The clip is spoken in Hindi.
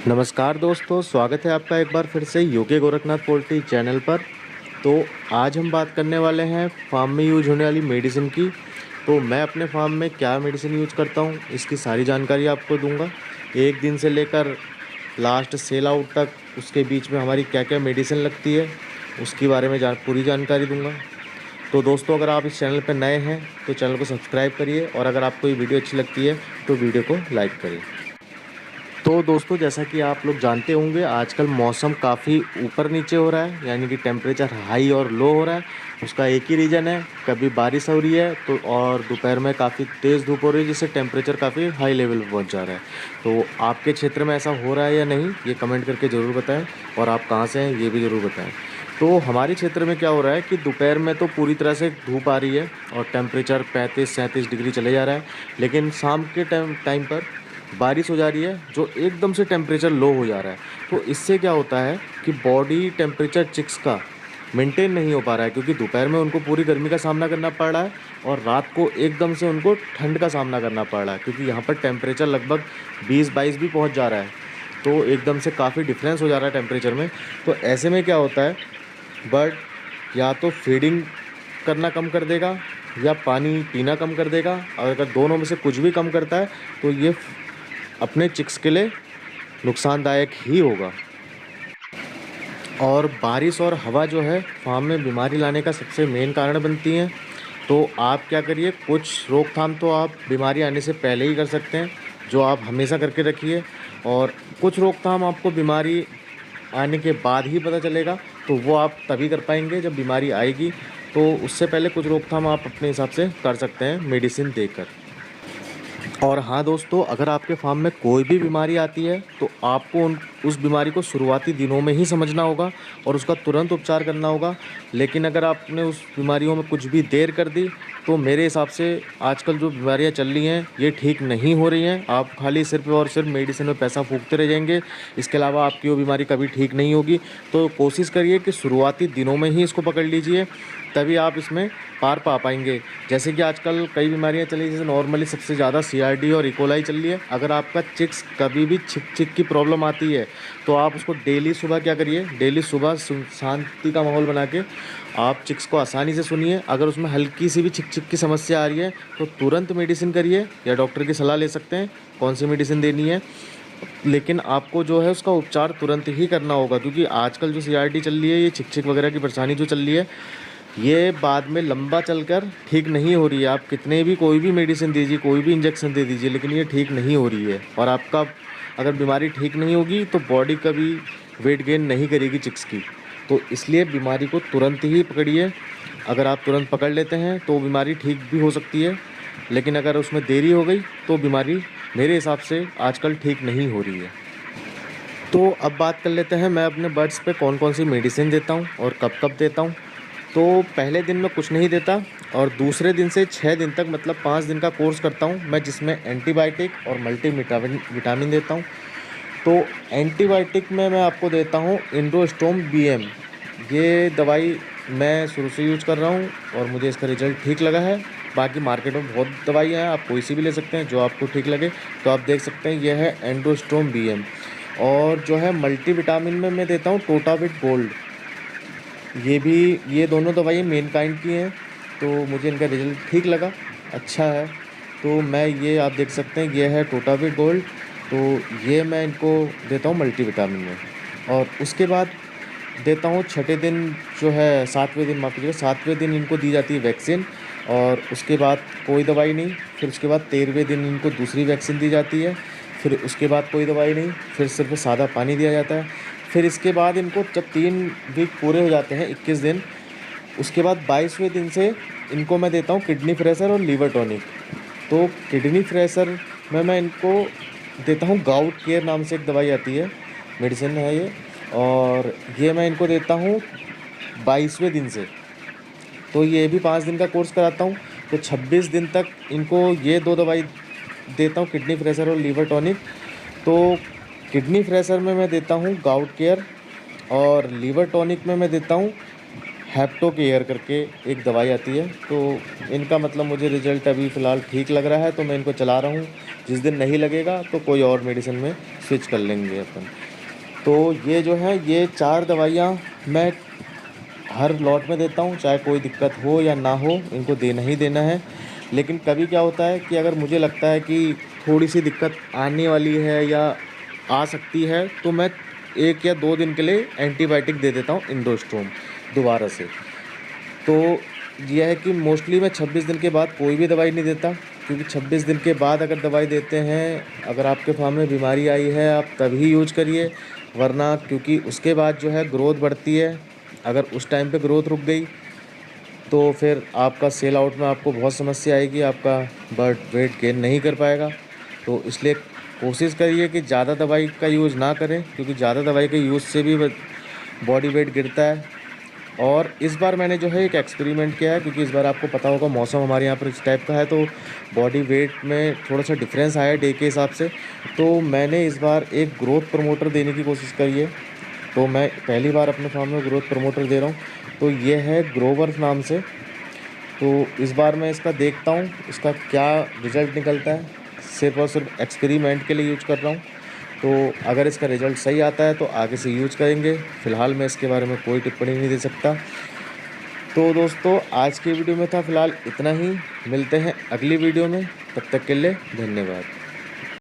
नमस्कार दोस्तों, स्वागत है आपका एक बार फिर से यूके गोरखनाथ पोल्ट्री चैनल पर। तो आज हम बात करने वाले हैं फार्म में यूज होने वाली मेडिसिन की। तो मैं अपने फार्म में क्या मेडिसिन यूज करता हूँ, इसकी सारी जानकारी आपको दूंगा। एक दिन से लेकर लास्ट सेल आउट तक उसके बीच में हमारी क्या क्या मेडिसिन लगती है, उसके बारे में पूरी जानकारी दूंगा। तो दोस्तों, अगर आप इस चैनल पर नए हैं तो चैनल को सब्सक्राइब करिए, और अगर आपको ये वीडियो अच्छी लगती है तो वीडियो को लाइक करिए। तो दोस्तों, जैसा कि आप लोग जानते होंगे, आजकल मौसम काफ़ी ऊपर नीचे हो रहा है, यानी कि टेम्परेचर हाई और लो हो रहा है। उसका एक ही रीज़न है, कभी बारिश हो रही है तो और दोपहर में काफ़ी तेज़ धूप हो रही है, जिससे टेम्परेचर काफ़ी हाई लेवल पर पहुंच जा रहा है। तो आपके क्षेत्र में ऐसा हो रहा है या नहीं, ये कमेंट करके ज़रूर बताएं, और आप कहाँ से हैं ये भी ज़रूर बताएं। तो हमारे क्षेत्र में क्या हो रहा है कि दोपहर में तो पूरी तरह से धूप आ रही है और टेम्परेचर 35-37 डिग्री चले जा रहा है, लेकिन शाम के टाइम पर बारिश हो जा रही है, जो एकदम से टेम्परेचर लो हो जा रहा है। तो इससे क्या होता है कि बॉडी टेम्परेचर चिक्स का मेंटेन नहीं हो पा रहा है, क्योंकि दोपहर में उनको पूरी गर्मी का सामना करना पड़ रहा है और रात को एकदम से उनको ठंड का सामना करना पड़ रहा है, क्योंकि यहाँ पर टेम्परेचर लगभग 20-22 भी पहुँच जा रहा है। तो एकदम से काफ़ी डिफरेंस हो जा रहा है टेम्परेचर में। तो ऐसे में क्या होता है, बर्ड या तो फीडिंग करना कम कर देगा या पानी पीना कम कर देगा, और अगर दोनों में से कुछ भी कम करता है तो ये अपने चिक्स के लिए नुकसानदायक ही होगा। और बारिश और हवा जो है फार्म में बीमारी लाने का सबसे मेन कारण बनती हैं। तो आप क्या करिए, कुछ रोकथाम तो आप बीमारी आने से पहले ही कर सकते हैं, जो आप हमेशा करके रखिए। और कुछ रोकथाम आपको बीमारी आने के बाद ही पता चलेगा, तो वो आप तभी कर पाएंगे जब बीमारी आएगी। तो उससे पहले कुछ रोकथाम आप अपने हिसाब से कर सकते हैं मेडिसिन देकर। और हाँ दोस्तों, अगर आपके फार्म में कोई भी बीमारी आती है तो आपको उस बीमारी को शुरुआती दिनों में ही समझना होगा और उसका तुरंत उपचार करना होगा। लेकिन अगर आपने उस बीमारियों में कुछ भी देर कर दी तो मेरे हिसाब से आजकल जो बीमारियां चल रही हैं ये ठीक नहीं हो रही हैं। आप खाली सिर्फ और सिर्फ मेडिसिन में पैसा फूकते रह जाएंगे, इसके अलावा आपकी वो बीमारी कभी ठीक नहीं होगी। तो कोशिश करिए कि शुरुआती दिनों में ही इसको पकड़ लीजिए, तभी आप इसमें पार पा पाएंगे। जैसे कि आजकल कई बीमारियां चली, जैसे नॉर्मली सबसे ज़्यादा सीआरडी और इकोलाई चल रही है। अगर आपका चिक्स कभी भी छिक की प्रॉब्लम आती है तो आप उसको डेली सुबह क्या करिए, डेली सुबह शांति का माहौल बना के आप चिक्स को आसानी से सुनिए। अगर उसमें हल्की सी भी छिक की समस्या आ रही है तो तुरंत मेडिसिन करिए, या डॉक्टर की सलाह ले सकते हैं कौन सी मेडिसिन देनी है। लेकिन आपको जो है उसका उपचार तुरंत ही करना होगा, क्योंकि आजकल जो सीआरडी चल रही है, ये छिक वगैरह की परेशानी जो चल रही है, ये बाद में लंबा चलकर ठीक नहीं हो रही है। आप कितने भी कोई भी मेडिसिन दीजिए, कोई भी इंजेक्शन दे दीजिए, लेकिन ये ठीक नहीं हो रही है। और आपका अगर बीमारी ठीक नहीं होगी तो बॉडी कभी वेट गेन नहीं करेगी चिक्स की। तो इसलिए बीमारी को तुरंत ही पकड़िए। अगर आप तुरंत पकड़ लेते हैं तो बीमारी ठीक भी हो सकती है, लेकिन अगर उसमें देरी हो गई तो बीमारी मेरे हिसाब से आजकल ठीक नहीं हो रही है। तो अब बात कर लेते हैं मैं अपने बर्ड्स पे कौन कौन सी मेडिसिन देता हूँ और कब कब देता हूँ। तो पहले दिन में कुछ नहीं देता, और दूसरे दिन से 6 दिन तक मतलब 5 दिन का कोर्स करता हूँ मैं, जिसमें एंटीबायोटिक और विटामिन देता हूँ। तो एंटीबायोटिक में मैं आपको देता हूँ इंडोस्टोम BM। ये दवाई मैं शुरू से यूज कर रहा हूँ और मुझे इसका रिज़ल्ट ठीक लगा है। बाकी मार्केट में बहुत दवाइयाँ हैं, आप कोई सी भी ले सकते हैं जो आपको ठीक लगे। तो आप देख सकते हैं, यह है एंडोस्टोम BM। और जो है मल्टीविटामिन में मैं देता हूँ टोटाविट गोल्ड। ये दोनों दवाइयाँ मेन काइंड की हैं, तो मुझे इनका रिज़ल्ट ठीक लगा, अच्छा है। तो मैं ये आप देख सकते हैं, ये है टोटाविट गोल्ड। तो ये मैं इनको देता हूँ मल्टीविटामिन में। और उसके बाद देता हूँ छठे दिन, जो है 7वें दिन, माफ़ कीजिएगा 7वें दिन इनको दी जाती है वैक्सीन। और उसके बाद कोई दवाई नहीं। फिर उसके बाद 13वें दिन इनको दूसरी वैक्सीन दी जाती है। फिर उसके बाद कोई दवाई नहीं, फिर सिर्फ सादा पानी दिया जाता है। फिर इसके बाद इनको जब 3 वीक पूरे हो जाते हैं, 21 दिन, उसके बाद 22वें दिन से इनको मैं देता हूँ किडनी फ्रेशर और लीवर टॉनिक। तो किडनी फ्रेशर में मैं इनको देता हूँ गाउट केयर नाम से एक दवाई आती है, मेडिसिन है ये, और ये मैं इनको देता हूँ 22वें दिन से। तो ये भी 5 दिन का कोर्स कराता हूँ, तो 26 दिन तक इनको ये 2 दवाई देता हूँ, किडनी फ्रेशर और लीवर टॉनिक। तो किडनी फ्रेशर में मैं देता हूँ गाउट केयर, और लीवर टॉनिक में मैं देता हूँ हेप्टो केयर करके एक दवाई आती है। तो इनका मतलब मुझे रिज़ल्ट अभी फ़िलहाल ठीक लग रहा है, तो मैं इनको चला रहा हूँ। जिस दिन नहीं लगेगा तो कोई और मेडिसिन में स्विच कर लेंगे अपन। तो ये जो है, ये 4 दवाइयाँ मैं हर लॉट में देता हूँ, चाहे कोई दिक्कत हो या ना हो, इनको देना ही देना है। लेकिन कभी क्या होता है कि अगर मुझे लगता है कि थोड़ी-सी दिक्कत आने वाली है या आ सकती है, तो मैं 1 या 2 दिन के लिए एंटीबायोटिक दे देता हूँ इंडोस्टोम दोबारा से। तो ये है कि मोस्टली मैं 26 दिन के बाद कोई भी दवाई नहीं देता, क्योंकि 26 दिन के बाद अगर दवाई देते हैं, अगर आपके फार्म में बीमारी आई है, आप तभी यूज करिए, वरना क्योंकि उसके बाद जो है ग्रोथ बढ़ती है। अगर उस टाइम पे ग्रोथ रुक गई तो फिर आपका सेल आउट में आपको बहुत समस्या आएगी, आपका बर्ड वेट गेन नहीं कर पाएगा। तो इसलिए कोशिश करिए कि ज़्यादा दवाई का यूज़ ना करें, क्योंकि ज़्यादा दवाई के यूज़ से भी बॉडी वेट गिरता है। और इस बार मैंने जो है एक एक्सपेरिमेंट किया है, क्योंकि इस बार आपको पता होगा मौसम हमारे यहाँ पर इस टाइप का है, तो बॉडी वेट में थोड़ा सा डिफरेंस आया डे के हिसाब से। तो मैंने इस बार एक ग्रोथ प्रमोटर देने की कोशिश करी है। तो मैं पहली बार अपने फार्म में ग्रोथ प्रमोटर दे रहा हूँ, तो ये है ग्रोवर नाम से। तो इस बार मैं इसका देखता हूँ इसका क्या रिज़ल्ट निकलता है। सिर्फ़ और सिर्फ एक्सपेरिमेंट के लिए यूज कर रहा हूँ। तो अगर इसका रिज़ल्ट सही आता है तो आगे से यूज करेंगे। फ़िलहाल मैं इसके बारे में कोई टिप्पणी नहीं दे सकता। तो दोस्तों, आज की वीडियो में था फ़िलहाल इतना ही। मिलते हैं अगली वीडियो में, तब तक के लिए धन्यवाद।